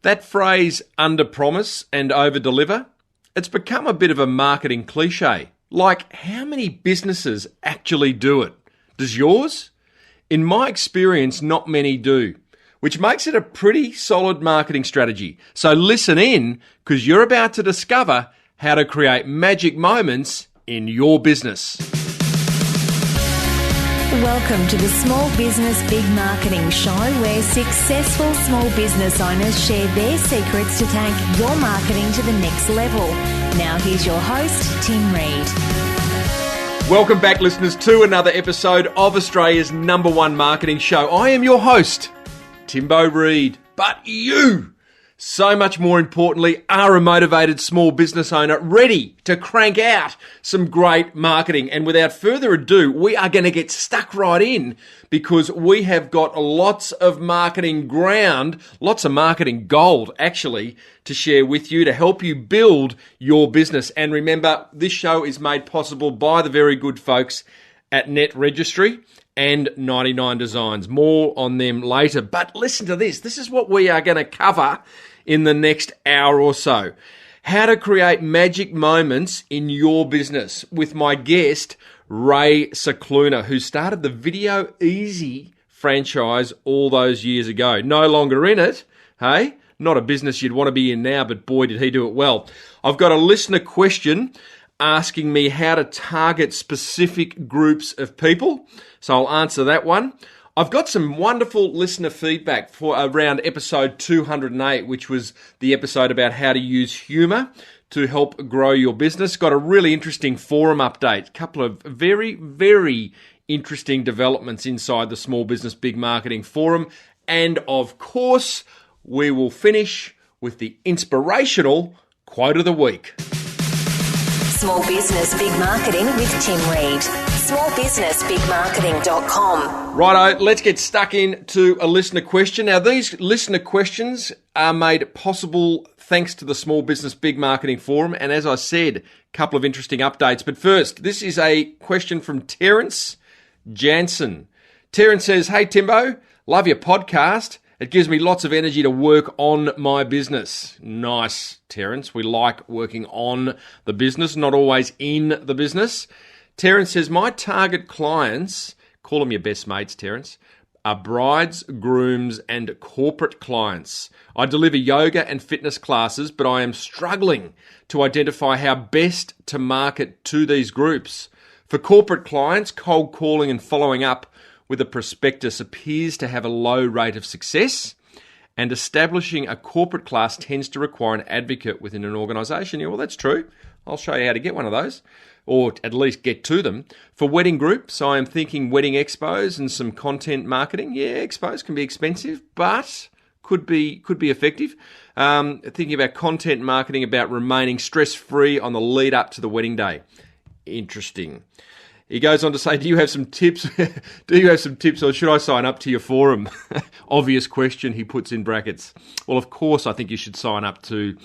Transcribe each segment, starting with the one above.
That phrase, under promise and over deliver, it's become a bit of a marketing cliche. Like, how many businesses actually do it? Does yours? In my experience, not many do, which makes it a pretty solid marketing strategy. So listen in, because you're about to discover how to create magic moments in your business. Welcome to the Small Business Big Marketing Show, where successful small business owners share their secrets to take your marketing to the next level. Now here's your host, Tim Reid. Welcome back, listeners, to another episode of Australia's #1 marketing show. I am your host, Timbo Reid. But you, so much more importantly, are a motivated small business owner ready to crank out some great marketing. And without further ado, we are going to get stuck right in, because we have got lots of marketing ground, lots of marketing gold, actually, to share with you to help you build your business. And remember, this show is made possible by the very good folks at Net Registry and 99 Designs. More on them later. But listen to this. This is what we are going to cover in the next hour or so. How to create magic moments in your business with my guest, Ray Scicluna, who started the Video Easy franchise all those years ago. No longer in it, hey? Not a business you'd want to be in now, but boy, did he do it well. I've got a listener question asking me how to target specific groups of people, so I'll answer that one. I've got some wonderful listener feedback for around episode 208, which was the episode about how to use humour to help grow your business. Got a really interesting forum update, a couple of very, very interesting developments inside the Small Business Big Marketing Forum. And of course, we will finish with the inspirational quote of the week. Small Business Big Marketing with Tim Reid. smallbusinessbigmarketing.com. Righto, let's get stuck into a listener question. Now, these listener questions are made possible thanks to the Small Business Big Marketing Forum. And as I said, a couple of interesting updates. But first, this is a question from Terence Jansen. Terence says, "Hey Timbo, love your podcast. It gives me lots of energy to work on my business." Nice, Terence. We like working on the business, not always in the business. Terence says, "My target clients," call them your best mates, Terence, "are brides, grooms, and corporate clients. I deliver yoga and fitness classes, but I am struggling to identify how best to market to these groups. For corporate clients, cold calling and following up with a prospectus appears to have a low rate of success, and establishing a corporate class tends to require an advocate within an organisation." Yeah, well, that's true. I'll show you how to get one of those, or at least get to them. For wedding groups, I am thinking wedding expos and some content marketing. Yeah, expos can be expensive, but could be effective. Thinking about content marketing, about remaining stress-free on the lead up to the wedding day. Interesting. He goes on to say, "Do you have some tips? Do you have some tips, or should I sign up to your forum?" Obvious question, he puts in brackets. Well, of course, I think you should sign up to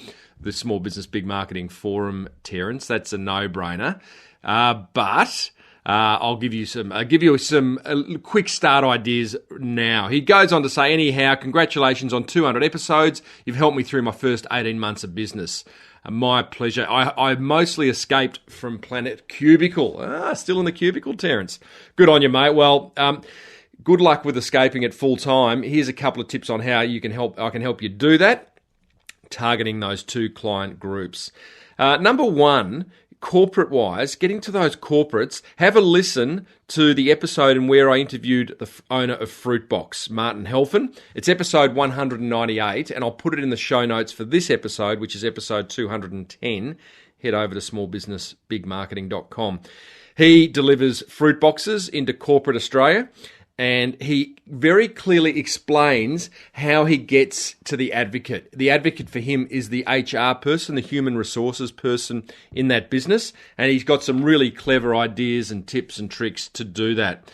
the Small Business Big Marketing Forum, Terence. That's a no-brainer. But I'll give you some quick start ideas now. He goes on to say, "Anyhow, congratulations on 200 episodes. You've helped me through my first 18 months of business." My pleasure. I mostly escaped from Planet Cubicle. Still in the cubicle, Terence. Good on you, mate. Well, good luck with escaping it full time. Here's a couple of tips on how I can help you do that, targeting those two client groups. Number one, corporate-wise, getting to those corporates, have a listen to the episode in where I interviewed the owner of Fruitbox, Martin Helfen. It's episode 198, and I'll put it in the show notes for this episode, which is episode 210. Head over to smallbusinessbigmarketing.com. He delivers fruit boxes into corporate Australia, and he very clearly explains how he gets to the advocate. The advocate for him is the HR person, the human resources person in that business, and he's got some really clever ideas and tips and tricks to do that.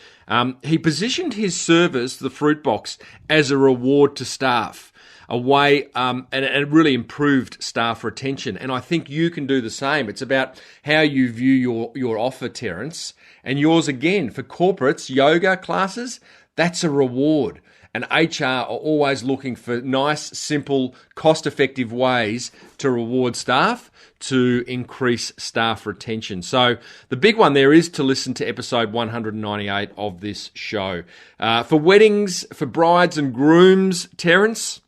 He positioned his service, the fruit box, as a reward to staff, a way, and it really improved staff retention. And I think you can do the same. It's about how you view your offer, Terence, and yours again. For corporates, yoga classes, that's a reward. And HR are always looking for nice, simple, cost-effective ways to reward staff to increase staff retention. So the big one there is to listen to episode 198 of this show. For weddings, for brides and grooms, Terence,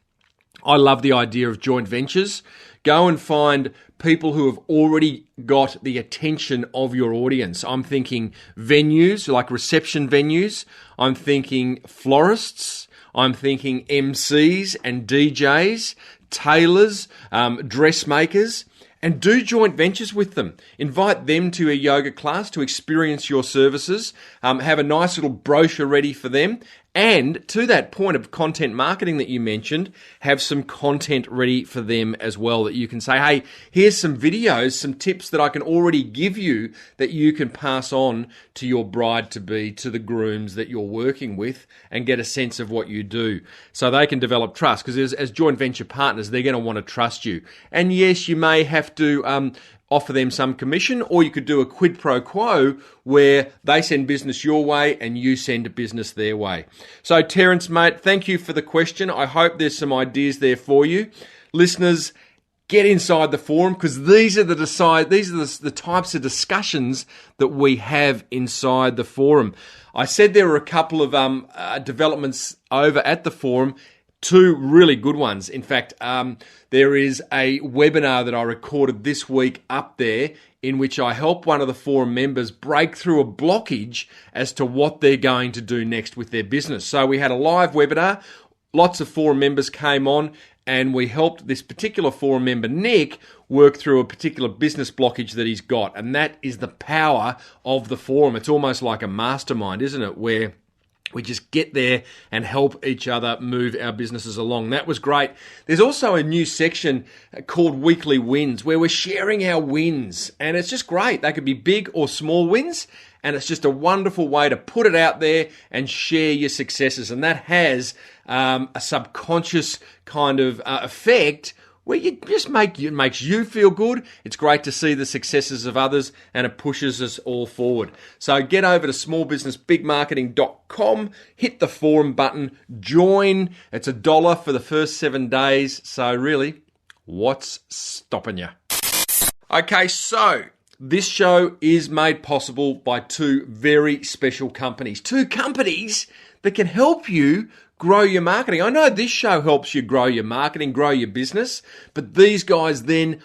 I love the idea of joint ventures. Go and find people who have already got the attention of your audience. I'm thinking venues, like reception venues. I'm thinking florists. I'm thinking MCs and DJs, tailors, dressmakers. And do joint ventures with them. Invite them to a yoga class to experience your services. Have a nice little brochure ready for them. And to that point of content marketing that you mentioned, have some content ready for them as well that you can say, hey, here's some videos, some tips that I can already give you that you can pass on to your bride-to-be, to the grooms that you're working with, and get a sense of what you do. So they can develop trust, because as joint venture partners, they're going to want to trust you. And yes, you may have to offer them some commission, or you could do a quid pro quo where they send business your way and you send business their way. So Terence, mate, thank you for the question. I hope there's some ideas there for you. Listeners, get inside the forum, because these are the types of discussions that we have inside the forum. I said there were a couple of developments over at the forum. Two really good ones. In fact, there is a webinar that I recorded this week up there in which I help one of the forum members break through a blockage as to what they're going to do next with their business. So we had a live webinar. Lots of forum members came on, and we helped this particular forum member, Nick, work through a particular business blockage that he's got. And that is the power of the forum. It's almost like a mastermind, isn't it? Where we just get there and help each other move our businesses along. That was great. There's also a new section called Weekly Wins, where we're sharing our wins. And it's just great. They could be big or small wins. And it's just a wonderful way to put it out there and share your successes. And that has a subconscious kind of effect where you just it makes you feel good. It's great to see the successes of others, and it pushes us all forward. So get over to smallbusinessbigmarketing.com, hit the forum button, join. It's $1 for the first 7 days. So really, what's stopping you? Okay, so this show is made possible by two very special companies. Two companies that can help you grow your marketing. I know this show helps you grow your marketing, grow your business, but these guys then,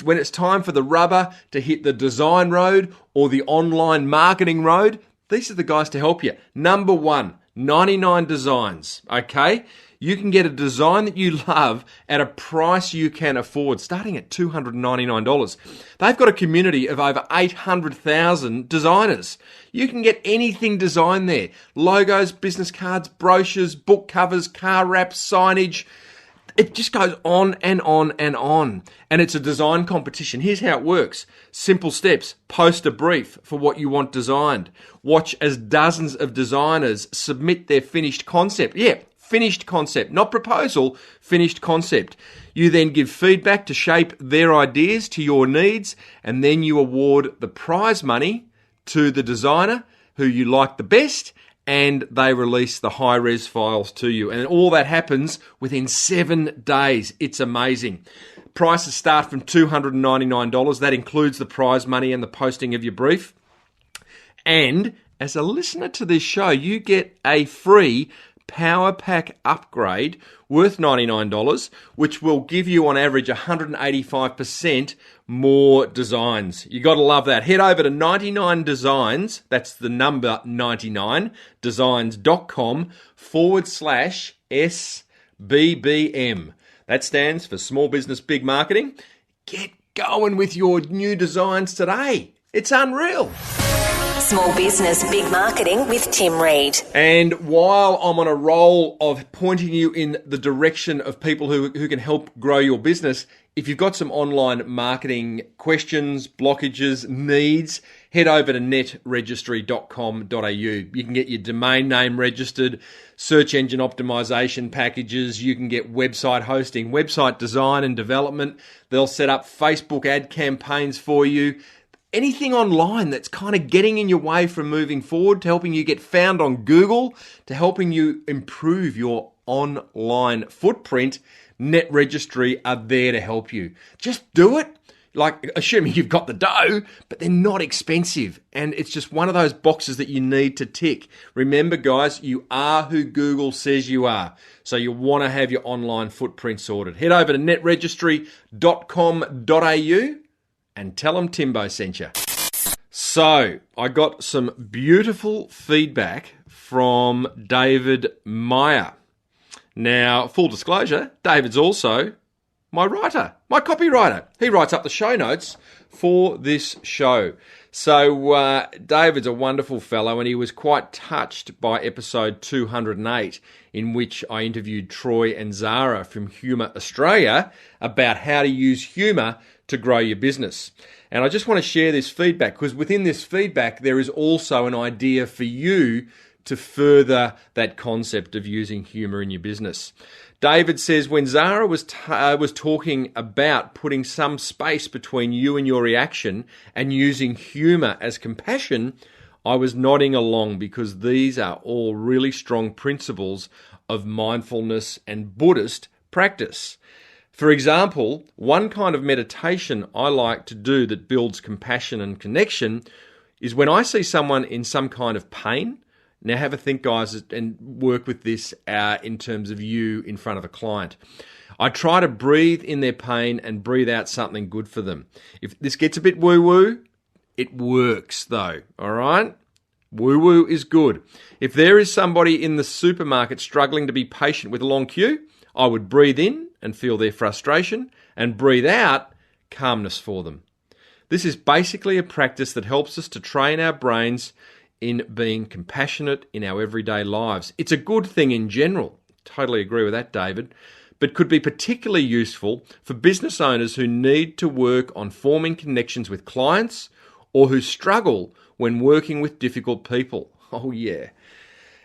when it's time for the rubber to hit the design road or the online marketing road, these are the guys to help you. Number one, 99 Designs, okay? You can get a design that you love at a price you can afford, starting at $299. They've got a community of over 800,000 designers. You can get anything designed there. Logos, business cards, brochures, book covers, car wraps, signage. It just goes on and on and on. And it's a design competition. Here's how it works. Simple steps. Post a brief for what you want designed. Watch as dozens of designers submit their finished concept. Yeah. Finished concept, not proposal, finished concept. You then give feedback to shape their ideas to your needs, and then you award the prize money to the designer who you like the best, and they release the high-res files to you. And all that happens within 7 days. It's amazing. Prices start from $299. That includes the prize money and the posting of your brief. And as a listener to this show, you get a free Power Pack upgrade worth $99, which will give you on average 185% more designs. You got to love that. Head over to 99 Designs, that's the number 99, designs.com/SBBM. That stands for Small Business Big Marketing. Get going with your new designs today. It's unreal. Small Business Big Marketing with Tim Reid. And while I'm on a roll of pointing you in the direction of people who can help grow your business, if you've got some online marketing questions, blockages, needs, head over to netregistry.com.au. You can get your domain name registered, search engine optimization packages. You can get website hosting, website design and development. They'll set up Facebook ad campaigns for you. Anything online that's kind of getting in your way from moving forward, to helping you get found on Google, to helping you improve your online footprint, Net Registry are there to help you. Just do it. Like, assuming you've got the dough, but they're not expensive. And it's just one of those boxes that you need to tick. Remember, guys, you are who Google says you are. So you want to have your online footprint sorted. Head over to netregistry.com.au and tell them Timbo sent you. So I got some beautiful feedback from David Meyer. Now, full disclosure, David's also my writer, my copywriter. He writes up the show notes for this show. So David's a wonderful fellow, and he was quite touched by episode 208, in which I interviewed Troy and Zara from Humour Australia about how to use humour to grow your business. And I just want to share this feedback, because within this feedback there is also an idea for you to further that concept of using humour in your business. David says, when Zara was talking about putting some space between you and your reaction and using humour as compassion, I was nodding along, because these are all really strong principles of mindfulness and Buddhist practice. For example, one kind of meditation I like to do that builds compassion and connection is when I see someone in some kind of pain. Now have a think, guys, and work with this in terms of you in front of a client. I try to breathe in their pain and breathe out something good for them. If this gets a bit woo-woo, it works though, all right? Woo-woo is good. If there is somebody in the supermarket struggling to be patient with a long queue, I would breathe in and feel their frustration and breathe out calmness for them. This is basically a practice that helps us to train our brains in being compassionate in our everyday lives. It's a good thing in general. Totally agree with that, David. But could be particularly useful for business owners who need to work on forming connections with clients or who struggle when working with difficult people. Oh yeah.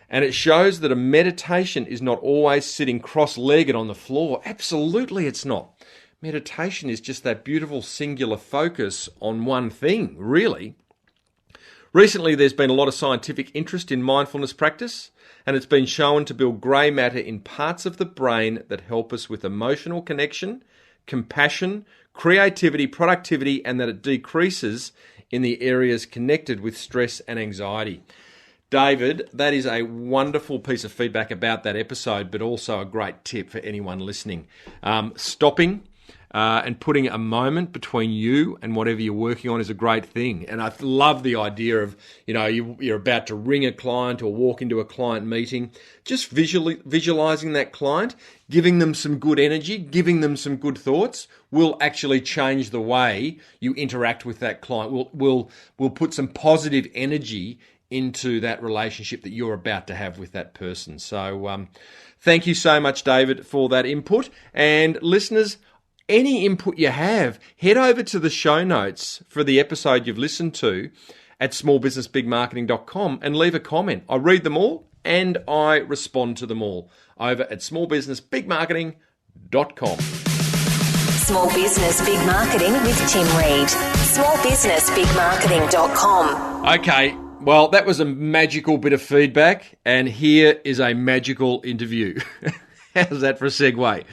And it shows that a meditation is not always sitting cross-legged on the floor. Absolutely it's not. Meditation is just that beautiful singular focus on one thing, really. Recently, there's been a lot of scientific interest in mindfulness practice, and it's been shown to build grey matter in parts of the brain that help us with emotional connection, compassion, creativity, productivity, and that it decreases in the areas connected with stress and anxiety. David, that is a wonderful piece of feedback about that episode, but also a great tip for anyone listening. Stopping and putting a moment between you and whatever you're working on is a great thing. And I love the idea of, you're about to ring a client or walk into a client meeting, just visualizing that client, giving them some good energy, giving them some good thoughts will actually change the way you interact with that client. We'll put some positive energy into that relationship that you're about to have with that person. So thank you so much, David, for that input. And listeners, any input you have, head over to the show notes for the episode you've listened to at smallbusinessbigmarketing.com and leave a comment. I read them all and I respond to them all over at smallbusinessbigmarketing.com. Small Business Big Marketing with Tim Reid. smallbusinessbigmarketing.com. Okay, well, that was a magical bit of feedback, and here is a magical interview. How's that for a segue?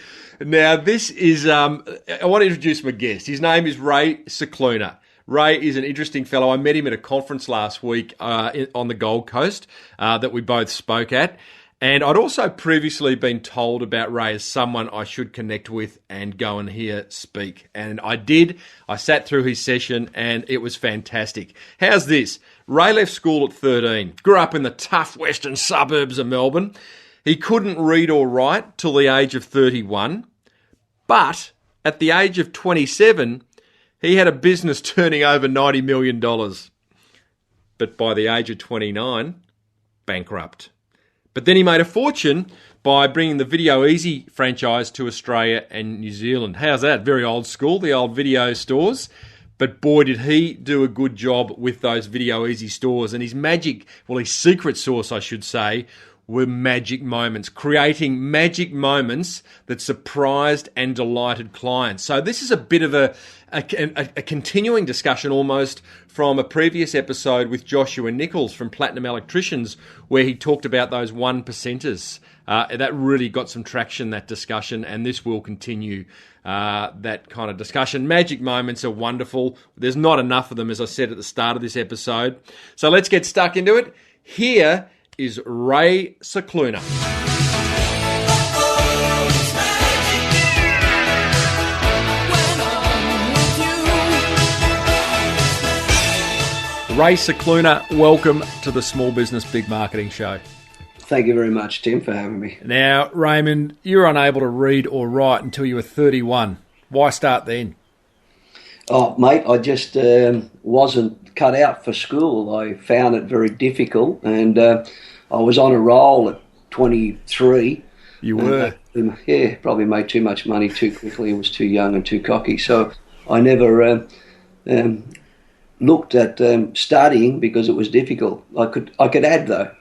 Now, this is, I want to introduce my guest. His name is Ray Scicluna. Ray is an interesting fellow. I met him at a conference last week on the Gold Coast that we both spoke at. And I'd also previously been told about Ray as someone I should connect with and go and hear speak. And I did. I sat through his session and it was fantastic. How's this? Ray left school at 13, grew up in the tough western suburbs of Melbourne. He couldn't read or write till the age of 31. But at the age of 27, he had a business turning over $90 million. But by the age of 29, bankrupt. But then he made a fortune by bringing the Video Easy franchise to Australia and New Zealand. How's that? Very old school, the old video stores. But boy, did he do a good job with those Video Easy stores. And his secret sauce, I should say, were magic moments, creating magic moments that surprised and delighted clients. So this is a bit of a continuing discussion almost from a previous episode with Joshua Nichols from Platinum Electricians, where he talked about those 1%ers That really got some traction, that discussion, and this will continue that kind of discussion. Magic moments are wonderful. There's not enough of them, as I said at the start of this episode. So let's get stuck into it. Here is Ray Scicluna. Ray Scicluna, welcome to the Small Business Big Marketing Show. Thank you very much, Tim, for having me. Now, Raymond, you were unable to read or write until you were 31. Why start then? Oh, mate, I just wasn't cut out for school. I found it very difficult, and I was on a roll at 23. You were? Yeah, probably made too much money too quickly. I was too young and too cocky, so I never looked at studying because it was difficult. I could add, though.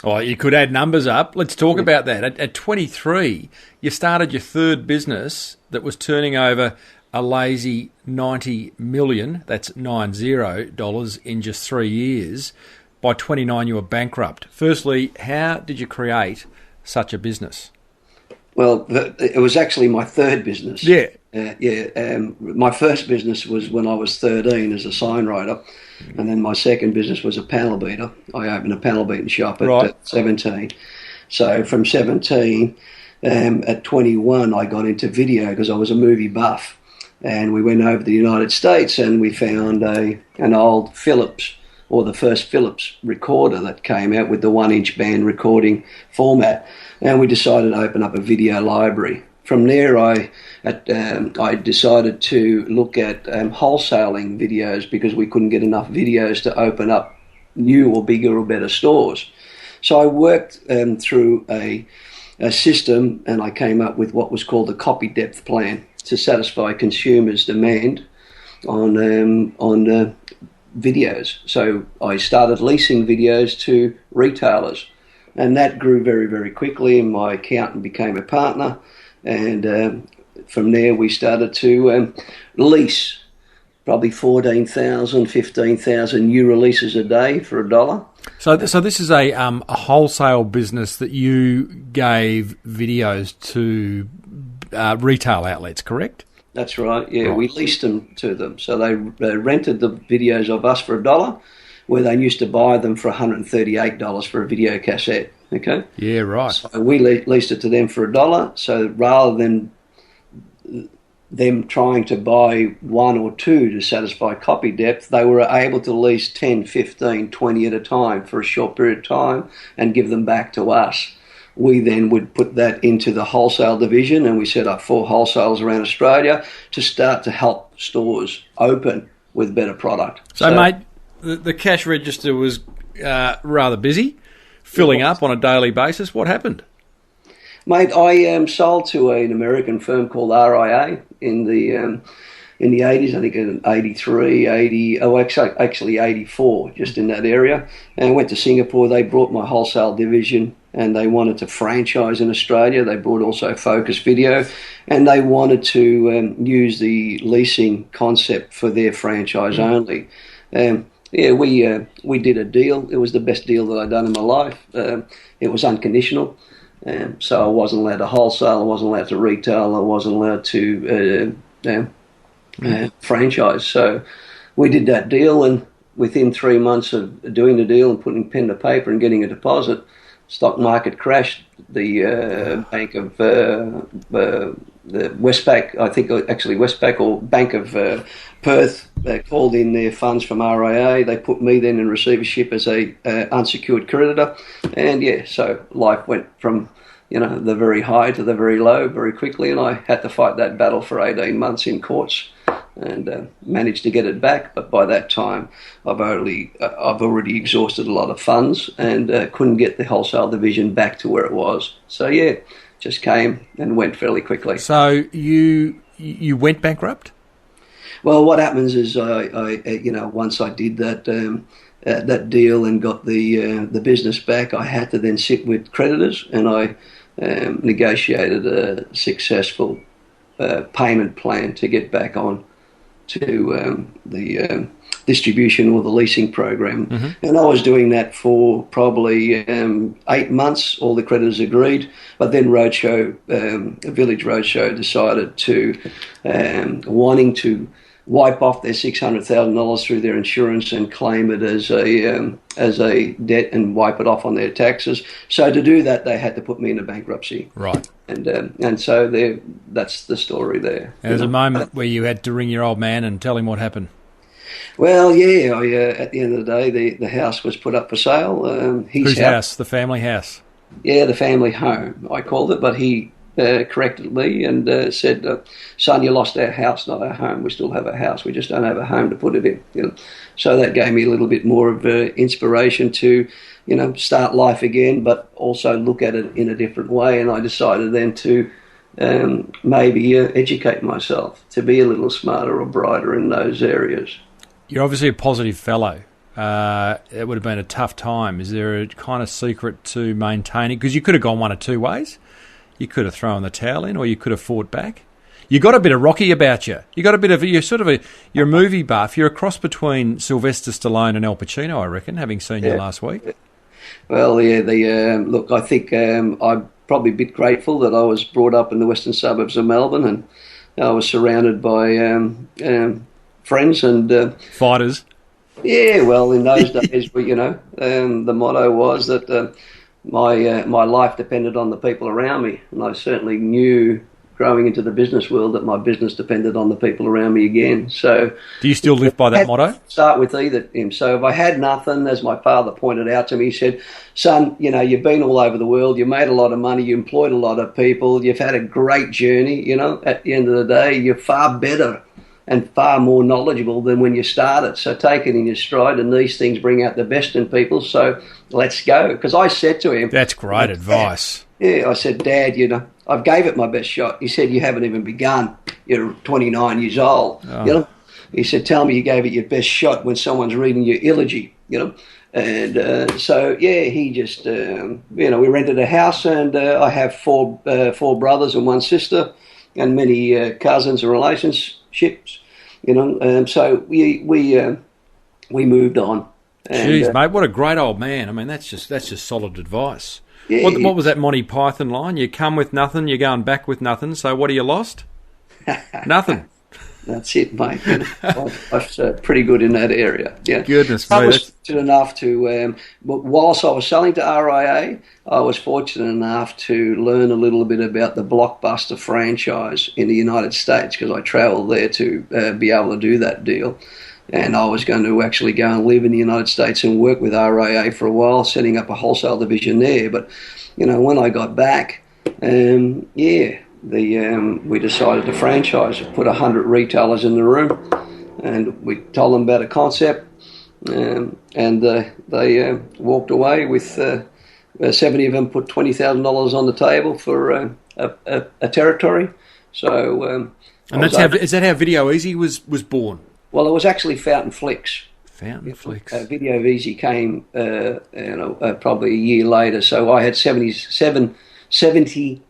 Oh, you could add numbers up. Let's talk about that. At 23, you started your third business that was turning over a lazy $90 million, that's $90, in just 3 years. By 29, you were bankrupt. Firstly, how did you create such a business? Well, it was actually my third business. Yeah. My first business was when I was 13 as a sign writer, and then my second business was a panel beater. I opened a panel beating shop at 17. So from 17, at 21, I got into video because I was a movie buff, and we went over to the United States and we found an old Philips, or the first Philips recorder that came out with the 1-inch band recording format, and we decided to open up a video library. From there, I decided to look at wholesaling videos because we couldn't get enough videos to open up new or bigger or better stores. So I worked through a system, and I came up with what was called a copy depth plan to satisfy consumers' demand on videos. So I started leasing videos to retailers, and that grew very, very quickly, and my accountant became a partner. And from there, we started to lease probably 14,000, 15,000 new releases a day for $1. So this is a wholesale business that you gave videos to retail outlets, correct? That's right, yeah. Right. We leased them to them. So they rented the videos of us for $1, where they used to buy them for $138 for a video cassette. Okay. Yeah, right. So we leased it to them for $1. So rather than them trying to buy one or two to satisfy copy depth, they were able to lease 10, 15, 20 at a time for a short period of time and give them back to us. We then would put that into the wholesale division, and we set up 4 wholesales around Australia to start to help stores open with better product. So mate, the cash register was rather busy, filling up on a daily basis. What happened? Mate, I sold to an American firm called RIA in the 80s, I think in 83, 80, actually 84, just in that area. And I went to Singapore. They brought my wholesale division, and they wanted to franchise in Australia. They brought also Focus Video, and they wanted to use the leasing concept for their franchise only. Yeah, we did a deal. It was the best deal that I'd done in my life. It was unconditional. So I wasn't allowed to wholesale, I wasn't allowed to retail, I wasn't allowed to franchise. So we did that deal, and within 3 months of doing the deal and putting pen to paper and getting a deposit, stock market crashed. The Bank of the Westpac, I think actually Westpac or Bank of Perth, they called in their funds from RIA. They put me then in receivership as a unsecured creditor, and yeah, so life went from the very high to the very low very quickly, and I had to fight that battle for 18 months in courts, and managed to get it back. But by that time, I've already exhausted a lot of funds and couldn't get the wholesale division back to where it was. So yeah, just came and went fairly quickly. So you went bankrupt? Well, what happens is I once I did that deal and got the business back, I had to then sit with creditors, and I negotiated a successful payment plan to get back on to the distribution or the leasing program. And I was doing that for probably 8 months. All the creditors agreed, but then Village Roadshow decided to wanting to wipe off their $600,000 through their insurance and claim it as a debt and wipe it off on their taxes. So to do that, they had to put me into bankruptcy. Right. And so that's the story there. And there's a moment where you had to ring your old man and tell him what happened. Well, yeah, at the end of the day, the house was put up for sale. Whose house? The family house? Yeah, the family home, I called it, but he corrected me and said, son, you lost our house, not our home. We still have a house. We just don't have a home to put it in. You know? So that gave me a little bit more of inspiration to, start life again, but also look at it in a different way. And I decided then to maybe educate myself to be a little smarter or brighter in those areas. You're obviously a positive fellow. It would have been a tough time. Is there a kind of secret to maintaining? Because you could have gone one of two ways. You could have thrown the towel in, or you could have fought back. You got a bit of Rocky about you. You got a bit of you're a movie buff. You're a cross between Sylvester Stallone and Al Pacino, I reckon. Having seen you last week. Well, yeah. Look, I think I'm probably a bit grateful that I was brought up in the western suburbs of Melbourne, and I was surrounded by friends and fighters. Yeah, well, in those days, the motto was that my life depended on the people around me, and I certainly knew growing into the business world that my business depended on the people around me again. So, do you still live by that motto? Start with either him. So if I had nothing, as my father pointed out to me, he said, son, you've been all over the world, you made a lot of money, you employed a lot of people, you've had a great journey, at the end of the day, you're far better and far more knowledgeable than when you started. So take it in your stride, and these things bring out the best in people, so let's go. Because I said to him... That's great advice. Yeah, I said, Dad, I gave it my best shot. He said, you haven't even begun. You're 29 years old. Oh. He said, tell me you gave it your best shot when someone's reading your eulogy, And so, yeah, he just, we rented a house, and I have four brothers and one sister, and many cousins and relationships, so we moved on. And, jeez, mate, what a great old man. I mean, that's just solid advice. Yeah, what was that Monty Python line? You come with nothing, you're going back with nothing, so what are you lost? Nothing. That's it, mate. I was pretty good in that area. Yeah. Goodness me. I was fortunate enough to, whilst I was selling to RIA, I was fortunate enough to learn a little bit about the Blockbuster franchise in the United States, because I travelled there to be able to do that deal. And I was going to actually go and live in the United States and work with RIA for a while, setting up a wholesale division there. But, when I got back, we decided to franchise, put 100 retailers in the room, and we told them about a concept, and they walked away with 70 of them put $20,000 on the table for a territory. So, and is that how Video Easy was born? Well, it was actually Fountain Flicks. Fountain Flicks. Video Easy came, probably a year later. So I had 70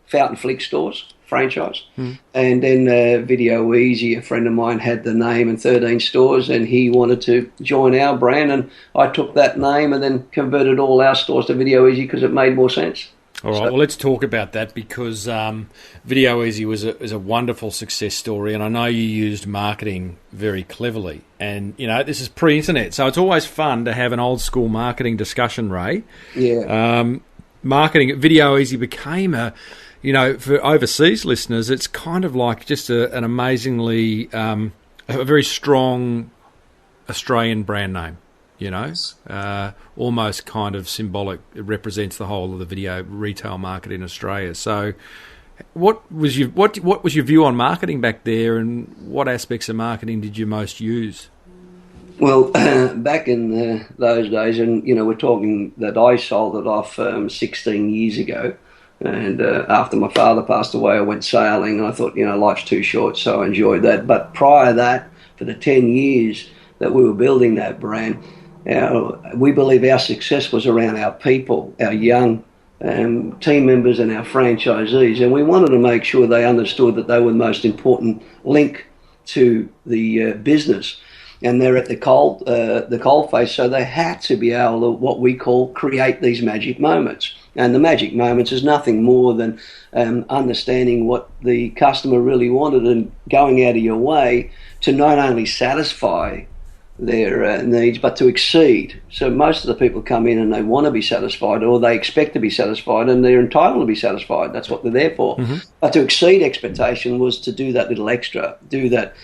Fountain Flick stores, franchise. And then Video Easy, a friend of mine had the name and 13 stores, and he wanted to join our brand. And I took that name and then converted all our stores to Video Easy because it made more sense. All right, well, let's talk about that, because Video Easy was a wonderful success story, and I know you used marketing very cleverly. And, this is pre-internet, so it's always fun to have an old-school marketing discussion, Ray. Yeah. Marketing at Video Easy became for overseas listeners, it's kind of like just an amazingly, a very strong Australian brand name. Almost kind of symbolic. It represents the whole of the video retail market in Australia. So, what was your view on marketing back there, and what aspects of marketing did you most use? Well, back in those days, and we're talking that I sold it off 16 years ago. And after my father passed away, I went sailing, and I thought, life's too short, so I enjoyed that. But prior to that, for the 10 years that we were building that brand, we believe our success was around our people, our young team members and our franchisees, and we wanted to make sure they understood that they were the most important link to the business. And they're at the coal face, so they had to be able to, what we call, create these magic moments. And the magic moments is nothing more than understanding what the customer really wanted and going out of your way to not only satisfy their needs, but to exceed. So most of the people come in and they want to be satisfied, or they expect to be satisfied, and they're entitled to be satisfied. That's what they're there for. Mm-hmm. But to exceed expectation was to do that little extra, do that.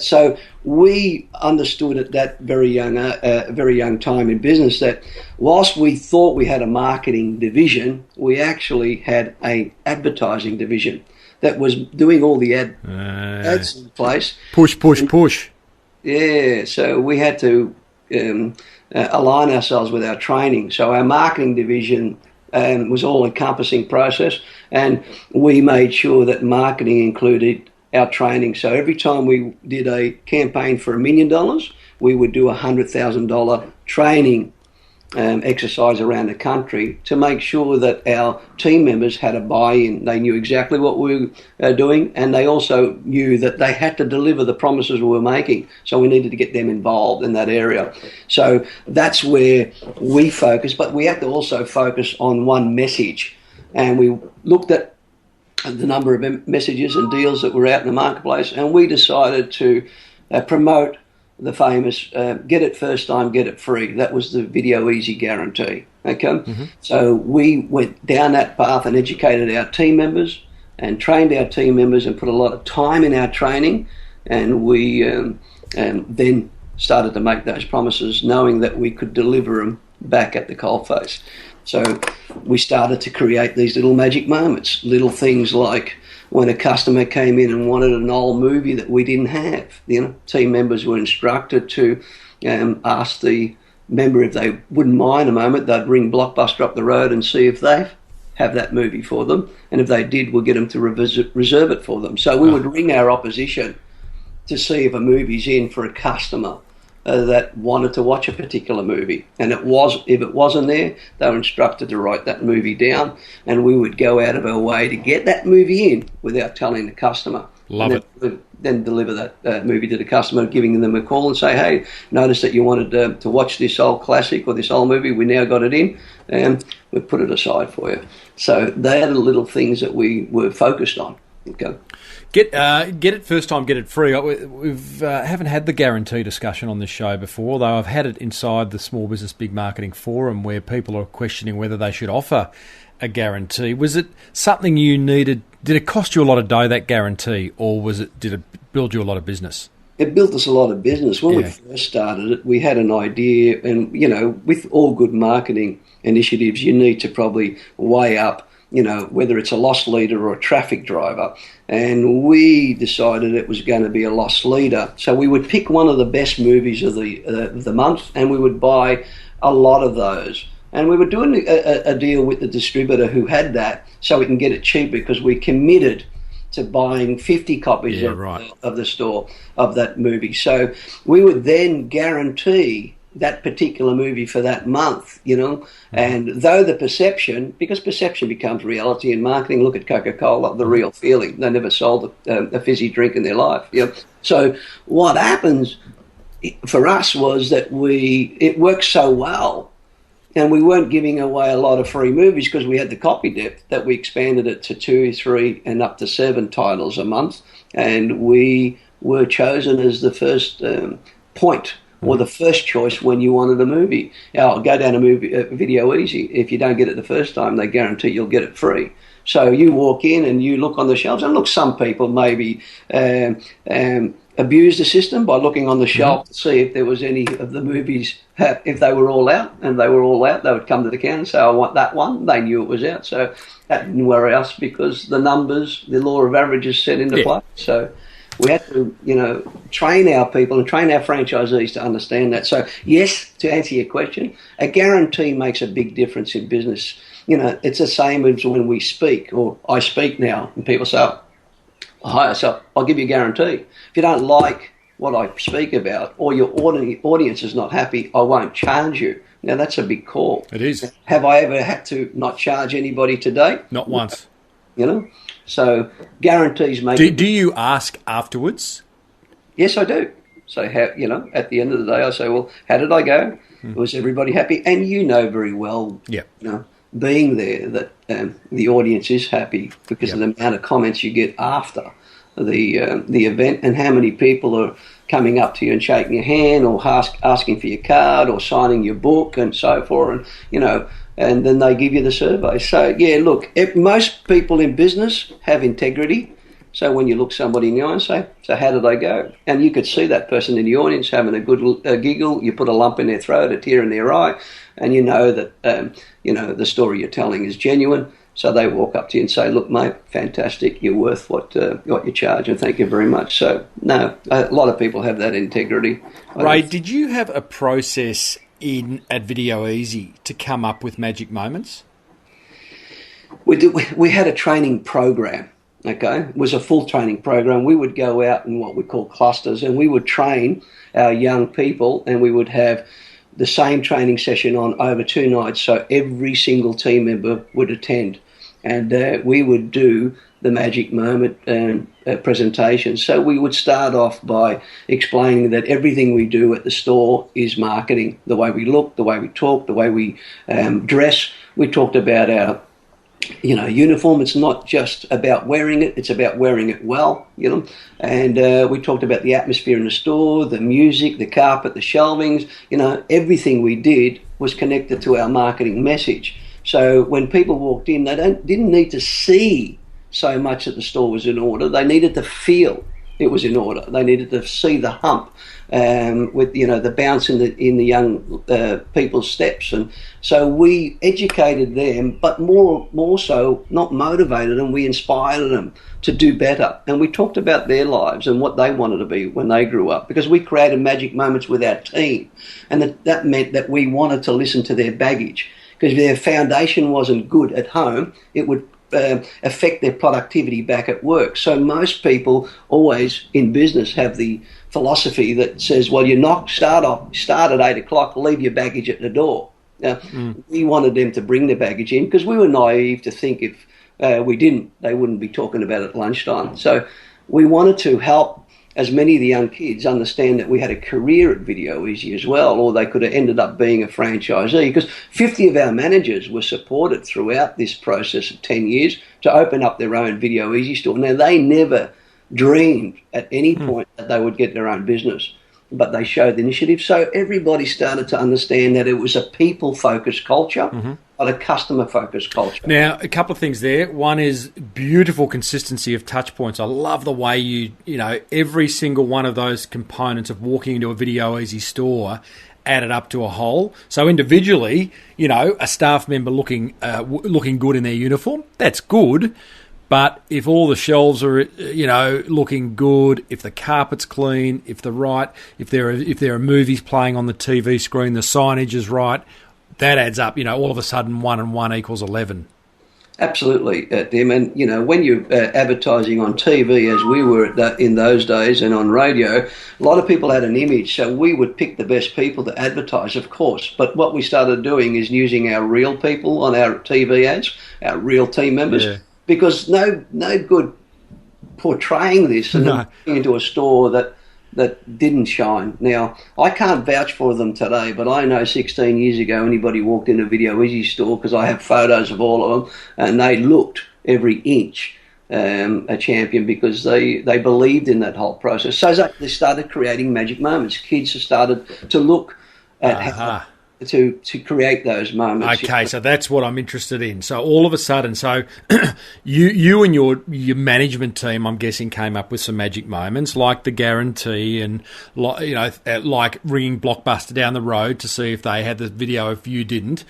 So we understood at that very young time in business that whilst we thought we had a marketing division, we actually had an advertising division that was doing all the ads in place. Push. Yeah, so we had to align ourselves with our training. So our marketing division was all-encompassing process, and we made sure that marketing included our training. So every time we did a campaign for $1 million, we would do a $100,000 training exercise around the country to make sure that our team members had a buy-in. They knew exactly what we were doing, and they also knew that they had to deliver the promises we were making. So we needed to get them involved in that area. So that's where we focused, but we had to also focus on one message. And we looked at the number of messages and deals that were out in the marketplace, and we decided to promote the famous get it first time, get it free. That was the Video Easy guarantee. Okay, mm-hmm. So we went down that path and educated our team members and trained our team members and put a lot of time in our training, and we then started to make those promises, knowing that we could deliver them back at the coalface. So we started to create these little magic moments, little things like when a customer came in and wanted an old movie that we didn't have. Team members were instructed to ask the member if they wouldn't mind a moment. They'd ring Blockbuster up the road and see if they have that movie for them, and if they did, we'll get them to reserve it for them. So we would ring our opposition to see if a movie's in for a customer that wanted to watch a particular movie, and if it wasn't there, they were instructed to write that movie down, and we would go out of our way to get that movie in without telling the customer. Then deliver that movie to the customer, giving them a call and say, hey, notice that you wanted to watch this old classic or this old movie, we now got it in, and we put it aside for you. So they are the little things that we were focused on. Okay. Get it first time, get it free. We've haven't had the guarantee discussion on this show before, although I've had it inside the Small Business Big Marketing Forum where people are questioning whether they should offer a guarantee. Was it something you needed? Did it cost you a lot of dough, that guarantee, or did it build you a lot of business? It built us a lot of business. When we first started it, we had an idea, and, with all good marketing initiatives, you need to probably weigh up, whether it's a loss leader or a traffic driver. And we decided it was going to be a loss leader. So we would pick one of the best movies of the month, and we would buy a lot of those. And we were doing a deal with the distributor who had that, so we can get it cheap, because we committed to buying 50 copies of the store of that movie. So we would then guarantee that particular movie for that month, and though the perception, because perception becomes reality in marketing, look at Coca-Cola, the real feeling. They never sold a fizzy drink in their life. So what happens for us was that it worked so well, and we weren't giving away a lot of free movies because we had the copy depth, that we expanded it to 2, 3, and up to 7 titles a month, and we were chosen as the first point, or the first choice when you wanted a movie. Go down to Video Easy. If you don't get it the first time, they guarantee you'll get it free. So you walk in and you look on the shelves, and look, some people maybe abuse the system by looking on the shelf to see if there was any of the movies, if they were all out, and they were all out, they would come to the counter and say, I want that one. They knew it was out, so that didn't worry us, because the numbers, the law of averages set into play. So we had to, train our people and train our franchisees to understand that. So, yes, to answer your question, a guarantee makes a big difference in business. It's the same as when we speak, or I speak now, and people say, hi, so I'll give you a guarantee. If you don't like what I speak about, or your audience is not happy, I won't charge you. Now, that's a big call. It is. Have I ever had to not charge anybody to date? Not once. So guarantees make... Do you ask afterwards? Yes, I do. So, at the end of the day, I say, well, how did I go? Was everybody happy? And you know very well, being there, that the audience is happy because of the amount of comments you get after the event, and how many people are coming up to you and shaking your hand, or asking for your card, or signing your book, and so forth, and then they give you the survey. So, look, most people in business have integrity. So when you look somebody in the eye and say, so how did they go? And you could see that person in the audience having a good giggle. You put a lump in their throat, a tear in their eye, and you know that, the story you're telling is genuine. So they walk up to you and say, look, mate, fantastic. You're worth what you charge, and thank you very much. So, no, a lot of people have that integrity. Ray, did you have a process at Video Easy to come up with magic moments? We did. We had a training program. Okay, it was a full training program. We would go out in what we call clusters, and we would train our young people, and we would have the same training session on over 2 nights, so every single team member would attend, and we would do the magic moment presentation. So we would start off by explaining that everything we do at the store is marketing. The way we look, the way we talk, the way we dress. We talked about our uniform. It's not just about wearing it, it's about wearing it well, and we talked about the atmosphere in the store, the music, the carpet, the shelvings, everything we did was connected to our marketing message. So when people walked in, they didn't need to see so much that the store was in order. They needed to feel it was in order. They needed to see the hump with the bounce in the young people's steps, and so we educated them, but more so not motivated them. We inspired them to do better, and we talked about their lives and what they wanted to be when they grew up, because we created magic moments with our team, and that meant that we wanted to listen to their baggage, because if their foundation wasn't good at home, it would affect their productivity back at work. So most people always in business have the philosophy that says, well, start at 8 o'clock, leave your baggage at the door. Now, we wanted them to bring their baggage in, because we were naive to think if we didn't, they wouldn't be talking about it at lunchtime. So we wanted to help as many of the young kids understand that we had a career at Video Easy as well, or they could have ended up being a franchisee, because 50 of our managers were supported throughout this process of 10 years to open up their own Video Easy store. Now, they never dreamed at any point that they would get their own business, but they showed the initiative. So everybody started to understand that it was a people-focused culture, not a customer-focused culture. Now, a couple of things there. One is beautiful consistency of touch points. I love the way you every single one of those components of walking into a Video Easy store added up to a whole. So individually, a staff member looking good in their uniform, that's good. But if all the shelves are, looking good, if the carpet's clean, if there are movies playing on the TV screen, the signage is right, that adds up. All of a sudden, 1 and 1 equals 11. Absolutely, Tim. And when you're advertising on TV, as we were in those days, and on radio, a lot of people had an image. So we would pick the best people to advertise, of course. But what we started doing is using our real people on our TV ads, our real team members. Yeah. Because no good portraying this and then going into a store that didn't shine. Now, I can't vouch for them today, but I know 16 years ago anybody walked in a Video Easy store, because I have photos of all of them, and they looked every inch a champion, because they believed in that whole process. So they started creating magic moments. Kids have started to look at how to create those moments. Okay, so that's what I'm interested in. So all of a sudden, you and your management team, I'm guessing, came up with some magic moments, like the guarantee, and like ringing Blockbuster down the road to see if they had the video if you didn't.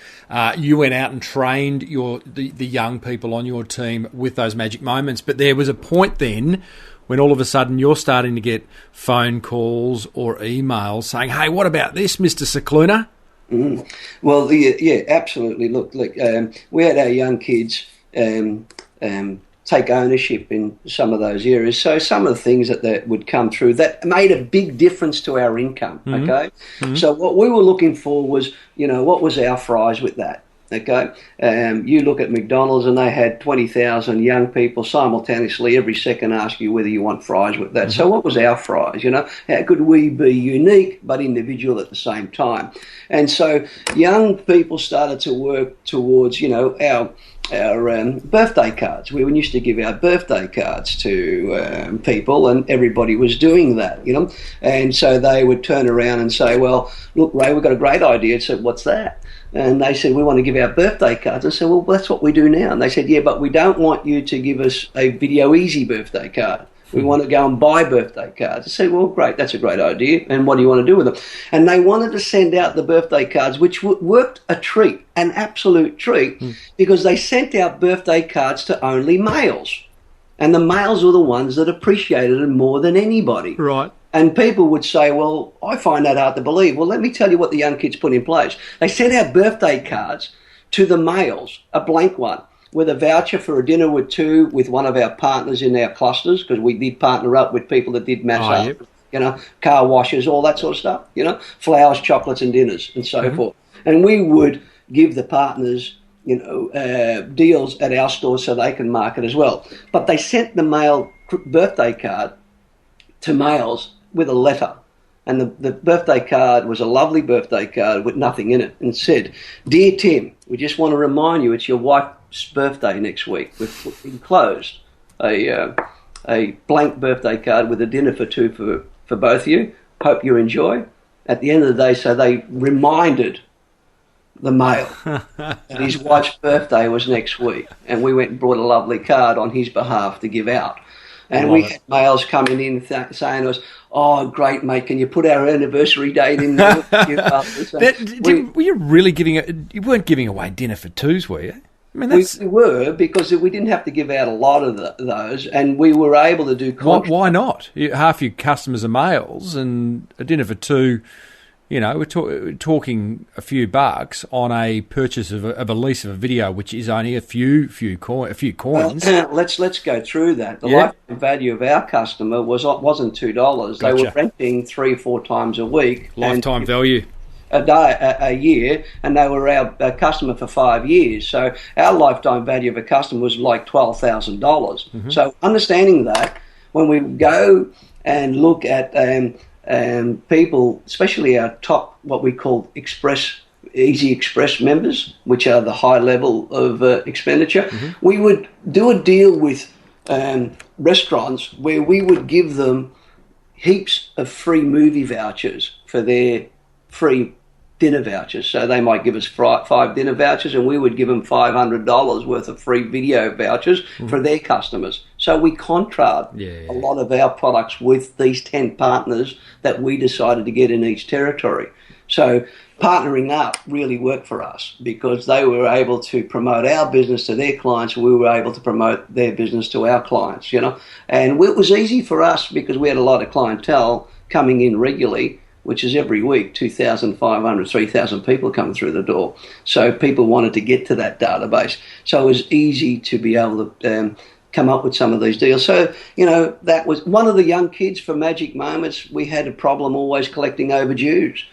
You went out and trained the young people on your team with those magic moments. But there was a point then when all of a sudden you're starting to get phone calls or emails saying, "Hey, what about this, Mr. Scicluna?" Mm. Well, absolutely. Look, we had our young kids take ownership in some of those areas. So some of the things that would come through that made a big difference to our income. Okay, so what we were looking for was, what was our fries with that? Okay, you look at McDonald's and they had 20,000 young people simultaneously every second ask you whether you want fries with that. So what was our fries? How could we be unique but individual at the same time? And so young people started to work towards, our birthday cards. We used to give our birthday cards to people, and everybody was doing that, And so they would turn around and say, well, look, Ray, we've got a great idea. So what's that? And they said, we want to give our birthday cards. I said, well, that's what we do now. And they said, yeah, but we don't want you to give us a Video Easy birthday card. We want to go and buy birthday cards. I said, well, great, that's a great idea. And what do you want to do with them? And they wanted to send out the birthday cards, which worked a treat, an absolute treat, because they sent out birthday cards to only males. And the males were the ones that appreciated it more than anybody. Right. And people would say, well, I find that hard to believe. Well, let me tell you what the young kids put in place. They sent out birthday cards to the males, a blank one, with a voucher for a dinner with one of our partners in our clusters, because we did partner up with people that did massage, car washes, all that sort of stuff, flowers, chocolates and dinners and so forth. And we would give the partners, deals at our stores so they can market as well. But they sent the male birthday card to males with a letter. And the birthday card was a lovely birthday card with nothing in it, and said, "Dear Tim, we just want to remind you it's your wife's birthday next week. We've enclosed a blank birthday card with a dinner for two for both of you. Hope you enjoy." At the end of the day, so they reminded the male that his wife's birthday was next week, and we went and brought a lovely card on his behalf to give out. And we had males coming in saying to us, "Oh, great, mate, can you put our anniversary date in there?" Were you really you weren't giving away dinner for twos, were you? I mean, we were, because we didn't have to give out a lot of those, and we were able to do contracts. Why not? Half your customers are males, and a dinner for two, we're talking a few bucks on a purchase of a lease of a video, which is only a few coins. Let's go through that. The lifetime value of our customer wasn't $2. Gotcha. They were renting 3 or 4 times a week. Lifetime value. A year, and they were our customer for 5 years. So our lifetime value of a customer was like $12,000. So understanding that, when we go and look at people, especially our top, what we call Easy Express members, which are the high level of expenditure, we would do a deal with restaurants where we would give them heaps of free movie vouchers for their free dinner vouchers. So they might give us 5 dinner vouchers, and we would give them $500 worth of free video vouchers for their customers. So we contract a lot of our products with these 10 partners that we decided to get in each territory. So partnering up really worked for us, because they were able to promote our business to their clients, and we were able to promote their business to our clients, And it was easy for us because we had a lot of clientele coming in regularly, which is every week, 2,500, 3,000 people coming through the door. So people wanted to get to that database. So it was easy to be able to come up with some of these deals. So, that was one of the young kids for Magic Moments. We had a problem always collecting overdues,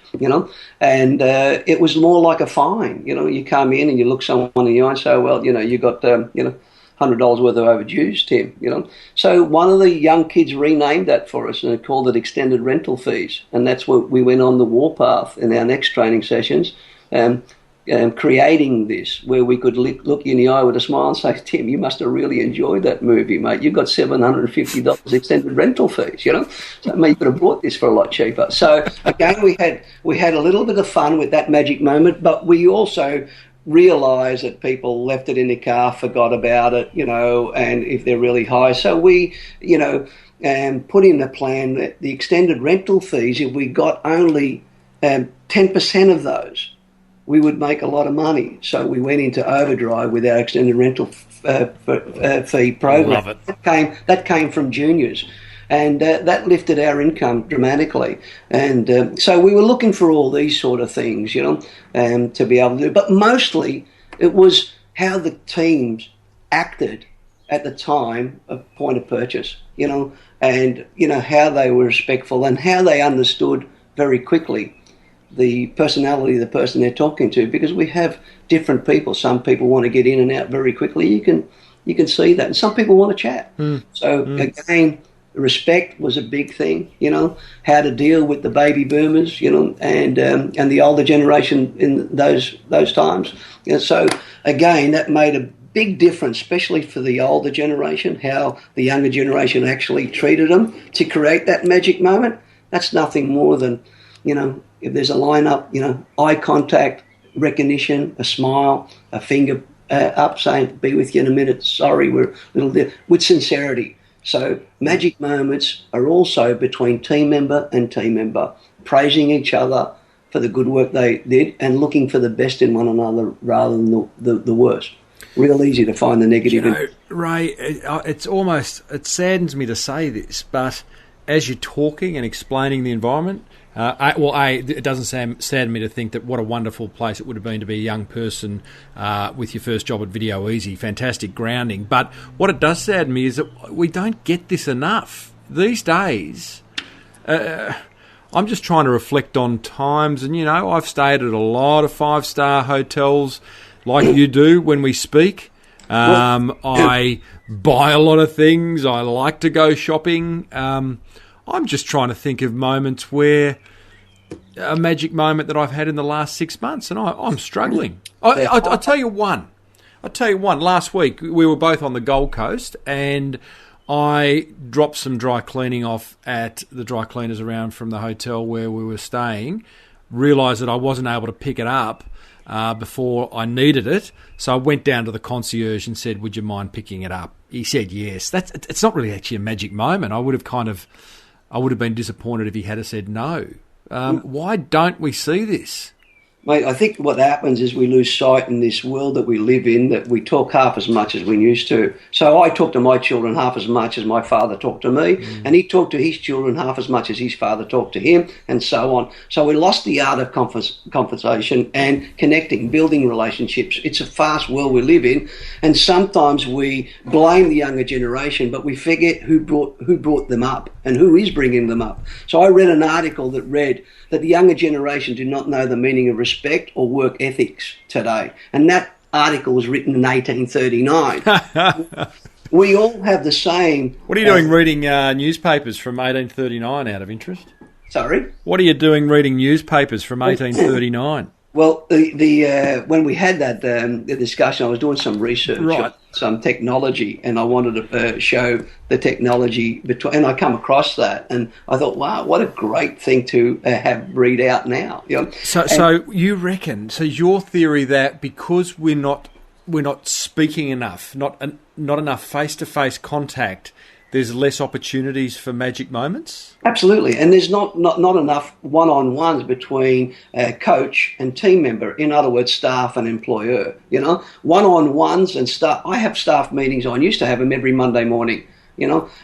and it was more like a fine. You come in and you look someone in the eye and say, well, you got, $100 worth of overdues, Tim, So one of the young kids renamed that for us and called it extended rental fees. And that's what we went on the warpath in our next training sessions, creating this, where we could look you in the eye with a smile and say, Tim, you must have really enjoyed that movie, mate. You got $750 extended rental fees, So mate, you could have bought this for a lot cheaper. So again, we had a little bit of fun with that magic moment, but we also realise that people left it in the car, forgot about it, and if they're really high. So we, put in a plan that the extended rental fees, if we got only 10% of those, we would make a lot of money. So we went into overdrive with our extended rental fee program. Love it. That came from juniors. And that lifted our income dramatically. And so we were looking for all these sort of things, to be able to do. But mostly it was how the teams acted at the time of point of purchase, and, how they were respectful and how they understood very quickly the personality of the person they're talking to, because we have different people. Some people want to get in and out very quickly. You can see that. And some people want to chat. Again, respect was a big thing, how to deal with the baby boomers, and the older generation in those times. So again, that made a big difference, especially for the older generation, how the younger generation actually treated them to create that magic moment. That's nothing more than, if there's a lineup, eye contact, recognition, a smile, a finger up saying, be with you in a minute, sorry, we're a little with sincerity. So magic moments are also between team member and team member, praising each other for the good work they did and looking for the best in one another rather than the worst. Real easy to find the negative. Ray, it saddens me to say this, but as you're talking and explaining the environment, it doesn't sadden me to think that what a wonderful place it would have been to be a young person with your first job at Video Easy. Fantastic grounding. But what it does sadden me is that we don't get this enough. These days, I'm just trying to reflect on times, and, I've stayed at a lot of 5-star hotels like you do when we speak. I buy a lot of things. I like to go shopping. I'm just trying to think of moments where a magic moment that I've had in the last 6 months, and I'm struggling. I'll tell you one. Last week, we were both on the Gold Coast, and I dropped some dry cleaning off at the dry cleaners around from the hotel where we were staying, realised that I wasn't able to pick it up before I needed it, so I went down to the concierge and said, would you mind picking it up? He said yes. It's not really actually a magic moment. I would have been disappointed if he had said no. Why don't we see this? Mate, I think what happens is we lose sight in this world that we live in, that we talk half as much as we used to. So I talk to my children half as much as my father talked to me, and he talked to his children half as much as his father talked to him, and so on. So we lost the art of conversation and connecting, building relationships. It's a fast world we live in, and sometimes we blame the younger generation, but we forget who brought them up and who is bringing them up. So I read an article that read that the younger generation do not know the meaning of respect or work ethics today. And that article was written in 1839. We all have the same... What are you doing reading newspapers from 1839 out of interest? Sorry? What are you doing reading newspapers from 1839? Well, when we had that the discussion, I was doing some research on some technology, and I wanted to show the technology and I come across that, and I thought, wow, what a great thing to have read out now. So you reckon? So your theory that because we're not speaking enough, not enough face-to-face contact, there's less opportunities for magic moments? Absolutely. And there's not enough one-on-ones between coach and team member. In other words, staff and employer. One-on-ones and staff. I have staff meetings. I used to have them every Monday morning,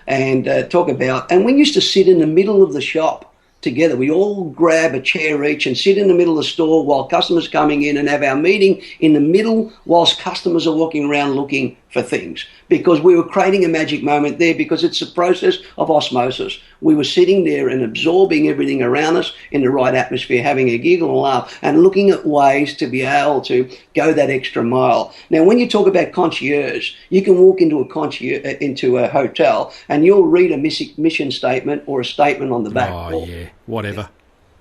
and talk about. And we used to sit in the middle of the shop together. We all grab a chair each and sit in the middle of the store while customers are coming in, and have our meeting in the middle whilst customers are walking around looking for things, because we were creating a magic moment there, because it's a process of osmosis. We were sitting there and absorbing everything around us in the right atmosphere, having a giggle and laugh, and looking at ways to be able to go that extra mile. Now, when you talk about concierge, you can walk into a hotel and you'll read a mission statement or a statement on the back door. Oh, yeah, whatever.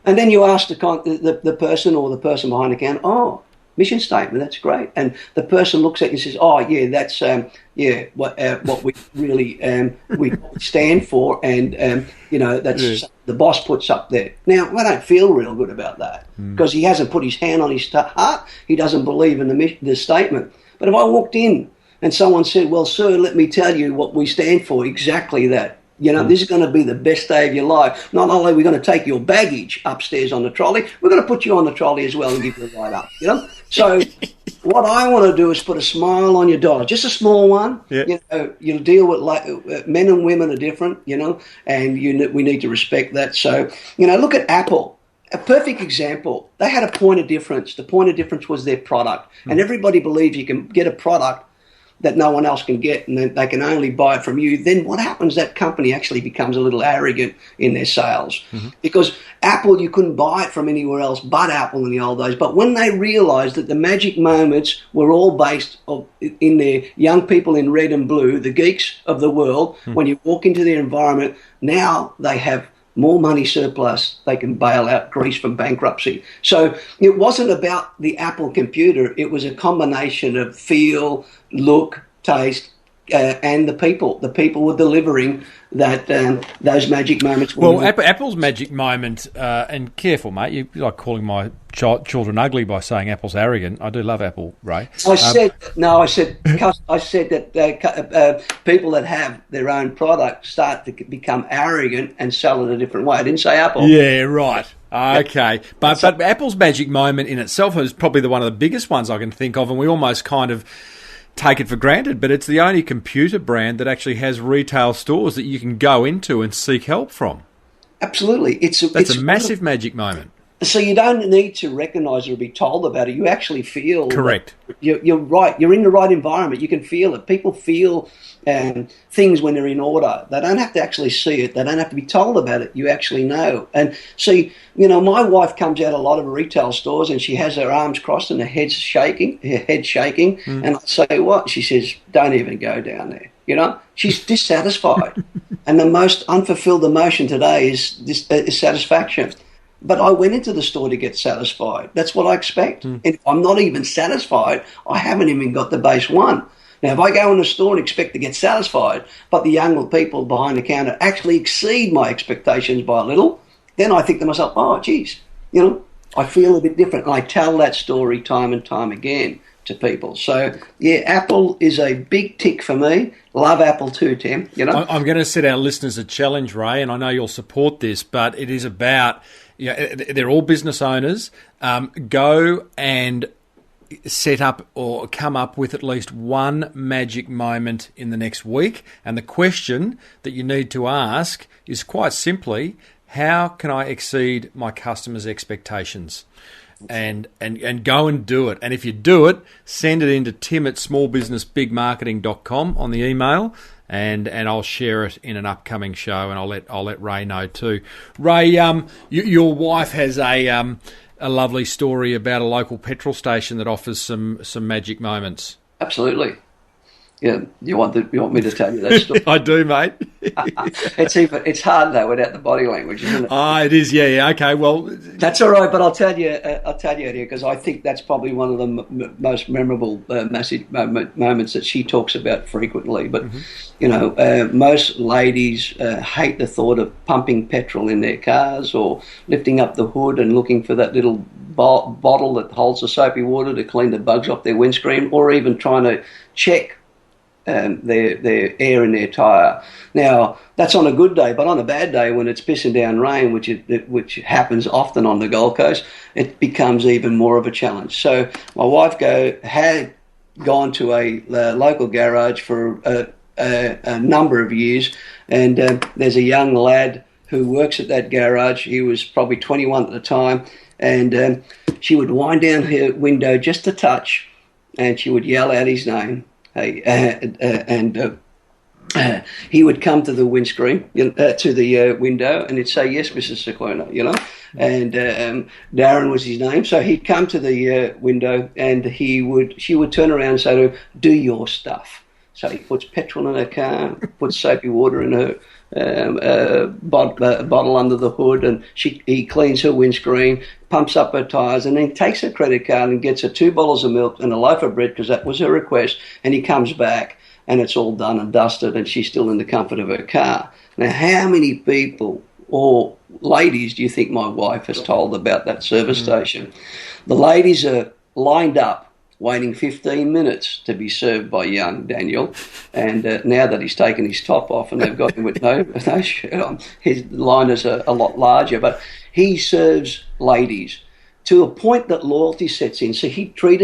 And then you ask the person or the person behind the counter, mission statement, that's great. And the person looks at you and says, oh, yeah, that's what we really we stand for, and that's the boss puts up there. Now, I don't feel real good about that, because he hasn't put his hand on his heart. He doesn't believe in the statement. But if I walked in and someone said, well, sir, let me tell you what we stand for, exactly that. This is going to be the best day of your life. Not only are we going to take your baggage upstairs on the trolley, we're going to put you on the trolley as well and give you a ride up. So what I want to do is put a smile on your dollar, just a small one. Yeah. You'll deal with men and women are different, and we need to respect that. So, look at Apple. A perfect example. They had a point of difference. The point of difference was their product. And everybody believes you can get a product that no one else can get, and they can only buy it from you, then what happens? That company actually becomes a little arrogant in their sales. Because Apple, you couldn't buy it from anywhere else but Apple in the old days. But when they realised that the magic moments were all based in their young people in red and blue, the geeks of the world, when you walk into their environment, now they have more money surplus, they can bail out Greece from bankruptcy. So it wasn't about the Apple computer, it was a combination of feel, look, taste, and the people. The people were delivering that those magic moments. Well, Apple's magic moment, and careful, mate, you like calling my children ugly by saying Apple's arrogant. I do love Apple, Ray. I said that people that have their own product start to become arrogant and sell it a different way. I didn't say Apple. Yeah, right. Okay. But Apple's magic moment in itself is probably one of the biggest ones I can think of, and we almost kind of take it for granted, but it's the only computer brand that actually has retail stores that you can go into and seek help from. Absolutely. It's a massive magic moment. So you don't need to recognise it or be told about it. You actually feel... Correct. You're right. You're in the right environment. You can feel it. People feel things when they're in order. They don't have to actually see it. They don't have to be told about it. You actually know. And see, my wife comes out a lot of retail stores and she has her arms crossed and her head shaking. And I say, what? She says, don't even go down there. She's dissatisfied. And the most unfulfilled emotion today is satisfaction. But I went into the store to get satisfied. That's what I expect. And if I'm not even satisfied, I haven't even got the base one. Now, if I go in the store and expect to get satisfied, but the young people behind the counter actually exceed my expectations by a little, then I think to myself, oh, geez, I feel a bit different. And I tell that story time and time again to people. So, yeah, Apple is a big tick for me. Love Apple too, Tim. I'm going to set our listeners a challenge, Ray, and I know you'll support this, but it is about... they're all business owners. Go and set up or come up with at least one magic moment in the next week. And the question that you need to ask is quite simply, how can I exceed my customers' expectations? And go and do it. And if you do it, send it in to tim@smallbusinessbigmarketing.com on the email. And I'll share it in an upcoming show, and I'll let Ray know too. Ray, your wife has a lovely story about a local petrol station that offers some magic moments. Absolutely. Yeah, you want me to tell you that story? I do, mate. It's hard though without the body language, isn't it? It is. Yeah. Okay. Well, that's all right. But I'll tell you here because I think that's probably one of the most memorable moments that she talks about frequently. But most ladies hate the thought of pumping petrol in their cars or lifting up the hood and looking for that little bottle that holds the soapy water to clean the bugs off their windscreen, or even trying to check their air in their tyre. Now, that's on a good day, but on a bad day when it's pissing down rain, which happens often on the Gold Coast, it becomes even more of a challenge. So my wife had gone to a local garage for a number of years, and there's a young lad who works at that garage. He was probably 21 at the time, and she would wind down her window just a touch, and she would yell out his name. He would come to the windscreen, to the window, and he'd say, "Yes, Mrs. Scicluna," And Darren was his name, so he'd come to the window, and she would turn around and say to him, "Do your stuff." So he puts petrol in her car, puts soapy water in her bottle under the hood, and he cleans her windscreen, pumps up her tyres, and then takes her credit card and gets her 2 bottles of milk and a loaf of bread, because that was her request, and he comes back and it's all done and dusted and she's still in the comfort of her car. Now, how many people or ladies do you think my wife has told about that service station? The ladies are lined up waiting 15 minutes to be served by young Daniel, and now that he's taken his top off and they've got him with no shirt on, his line is a lot larger, but he serves ladies to a point that loyalty sets in. So they treat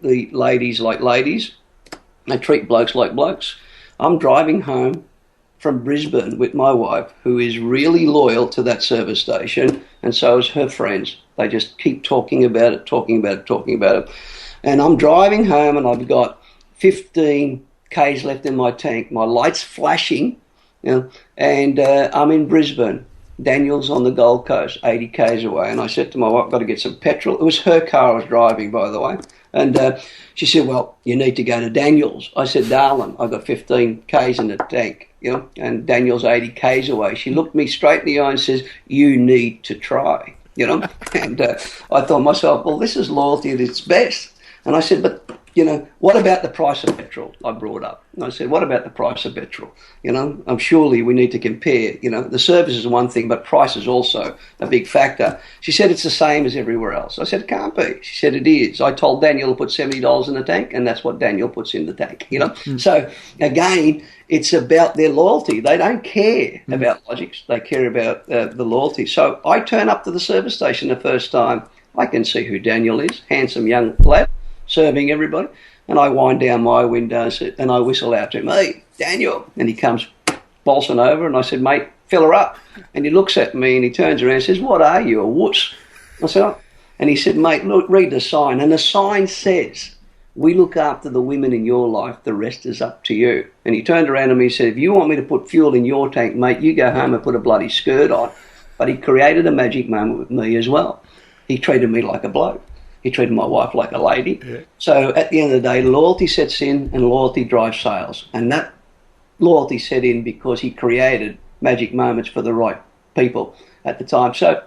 the ladies like ladies, they treat blokes like blokes. I'm driving home from Brisbane with my wife, who is really loyal to that service station, and so is her friends. They just keep talking about it. And I'm driving home and I've got 15 Ks left in my tank. My light's flashing, and I'm in Brisbane. Daniel's on the Gold Coast, 80 Ks away. And I said to my wife, I've got to get some petrol. It was her car I was driving, by the way. And she said, well, you need to go to Daniel's. I said, darling, I've got 15 Ks in the tank, and Daniel's 80 Ks away. She looked me straight in the eye and says, you need to try, And I thought to myself, well, this is loyalty at its best. And I said, but, what about the price of petrol? I brought up. And I said, what about the price of petrol? Surely we need to compare. The service is one thing, but price is also a big factor. She said, it's the same as everywhere else. I said, it can't be. She said, it is. I told Daniel to put $70 in the tank, and that's what Daniel puts in the tank, So, again, it's about their loyalty. They don't care about logics. They care about the loyalty. So I turn up to the service station the first time. I can see who Daniel is, handsome young lad, serving everybody. And I wind down my windows and I whistle out to him, hey, Daniel. And he comes bolsing over and I said, mate, fill her up. And he looks at me and he turns around and says, what are you, a wuss? I said, oh. And he said, mate, look, read the sign. And the sign says, we look after the women in your life, the rest is up to you. And he turned around to me and said, if you want me to put fuel in your tank, mate, you go home and put a bloody skirt on. But he created a magic moment with me as well. He treated me like a bloke. He treated my wife like a lady. Yeah. So at the end of the day, loyalty sets in and loyalty drives sales. And that loyalty set in because he created magic moments for the right people at the time. So,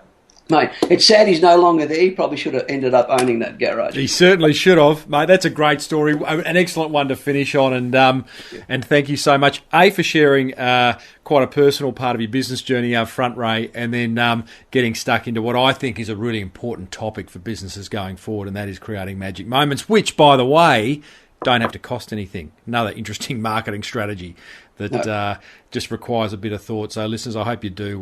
mate, it's sad he's no longer there. He probably should have ended up owning that garage. He certainly should have, mate. That's a great story, an excellent one to finish on, and thank you so much, for sharing quite a personal part of your business journey up front, Ray, and then getting stuck into what I think is a really important topic for businesses going forward, and that is creating magic moments, which, by the way, don't have to cost anything. Another interesting marketing strategy that just requires a bit of thought. So, listeners, I hope you do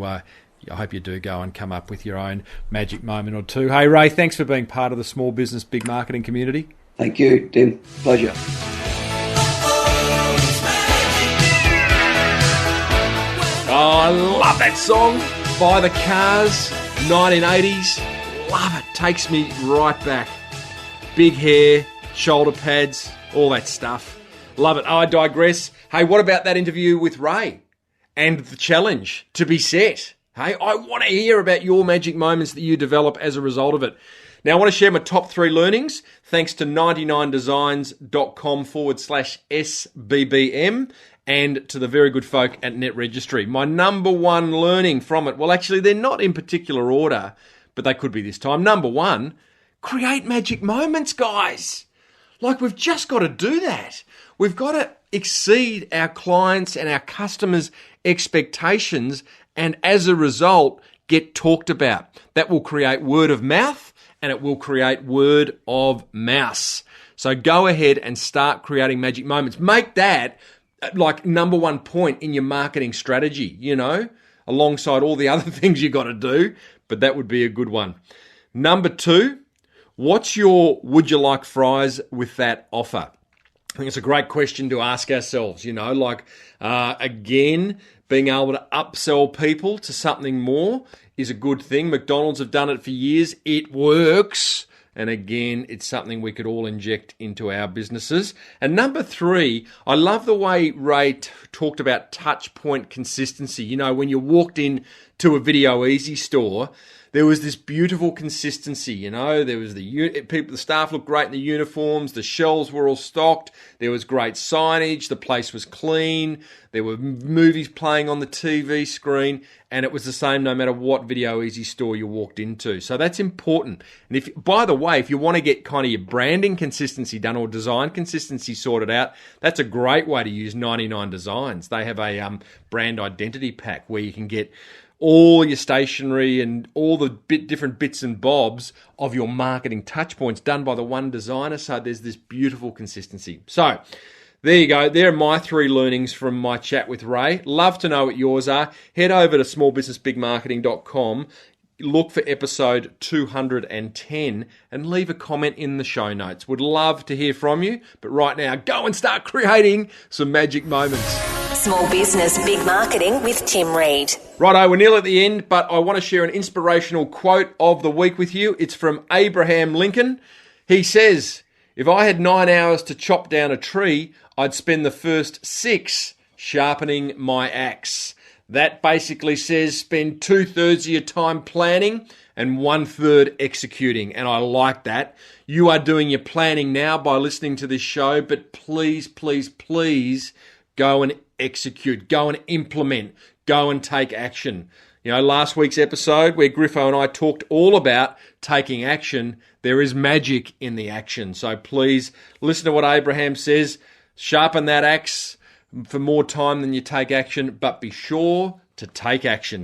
go and come up with your own magic moment or two. Hey, Ray, thanks for being part of the small business, big marketing community. Thank you, Tim. Pleasure. Oh, I love that song by the Cars, 1980s. Love it. Takes me right back. Big hair, shoulder pads, all that stuff. Love it. Oh, I digress. Hey, what about that interview with Ray and the challenge to be set? Hey, I want to hear about your magic moments that you develop as a result of it. Now, I want to share my top 3 learnings thanks to 99designs.com/SBBM and to the very good folk at Net Registry. My number 1 learning from it, well, actually, they're not in particular order, but they could be this time. Number 1, create magic moments, guys. Like, we've just got to do that. We've got to exceed our clients' and our customers' expectations and as a result, get talked about. That will create word of mouth and it will create word of mouse. So go ahead and start creating magic moments. Make that like number 1 point in your marketing strategy, alongside all the other things you got to do, but that would be a good one. Number 2, what's your would you like fries with that offer? I think it's a great question to ask ourselves, again, being able to upsell people to something more is a good thing. McDonald's have done it for years. It works. And again, it's something we could all inject into our businesses. And number 3, I love the way Ray talked about touch point consistency. When you walked in to a Video Easy store, there was this beautiful consistency, there was the staff looked great in the uniforms, the shelves were all stocked, there was great signage, the place was clean, there were movies playing on the TV screen, and it was the same no matter what Video Easy store you walked into. So that's important. And by the way, if you want to get kind of your branding consistency done or design consistency sorted out, that's a great way to use 99 Designs. They have a brand identity pack where you can get all your stationery and all the different bits and bobs of your marketing touch points done by the one designer. So there's this beautiful consistency. So there you go. There are my 3 learnings from my chat with Ray. Love to know what yours are. Head over to smallbusinessbigmarketing.com. Look for episode 210 and leave a comment in the show notes. Would love to hear from you. But right now, go and start creating some magic moments. Small Business Big Marketing with Tim Reid. Righto, we're nearly at the end, but I want to share an inspirational quote of the week with you. It's from Abraham Lincoln. He says, If I had 9 hours to chop down a tree, I'd spend the first 6 sharpening my axe. That basically says spend 2/3 of your time planning and 1/3 executing. And I like that. You are doing your planning now by listening to this show, but please, please, please go and execute, go and implement, go and take action. You know, last week's episode where Griffo and I talked all about taking action, there is magic in the action. So please listen to what Abraham says. Sharpen that axe for more time than you take action, but be sure to take action.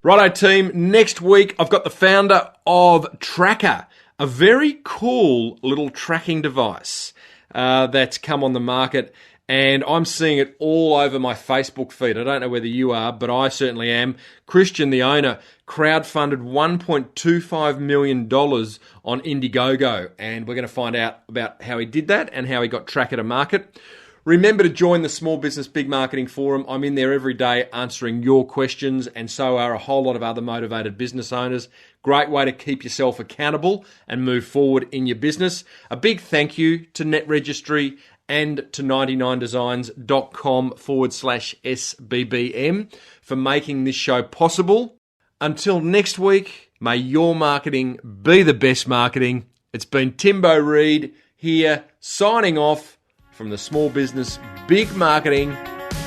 Righto team, next week I've got the founder of Tracker, a very cool little tracking device that's come on the market, and I'm seeing it all over my Facebook feed. I don't know whether you are, but I certainly am. Christian, the owner, crowdfunded $1.25 million on Indiegogo, and we're going to find out about how he did that and how he got Tracker to market. Remember to join the Small Business Big Marketing Forum. I'm in there every day answering your questions, and so are a whole lot of other motivated business owners. Great way to keep yourself accountable and move forward in your business. A big thank you to Net Registry and to 99designs.com/SBBM for making this show possible. Until next week, may your marketing be the best marketing. It's been Timbo Reid here, signing off from the Small Business Big Marketing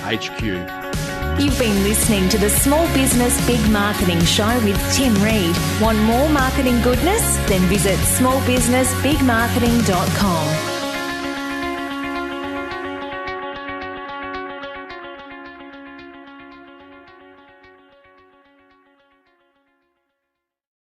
HQ. You've been listening to the Small Business Big Marketing Show with Tim Reid. Want more marketing goodness? Then visit smallbusinessbigmarketing.com.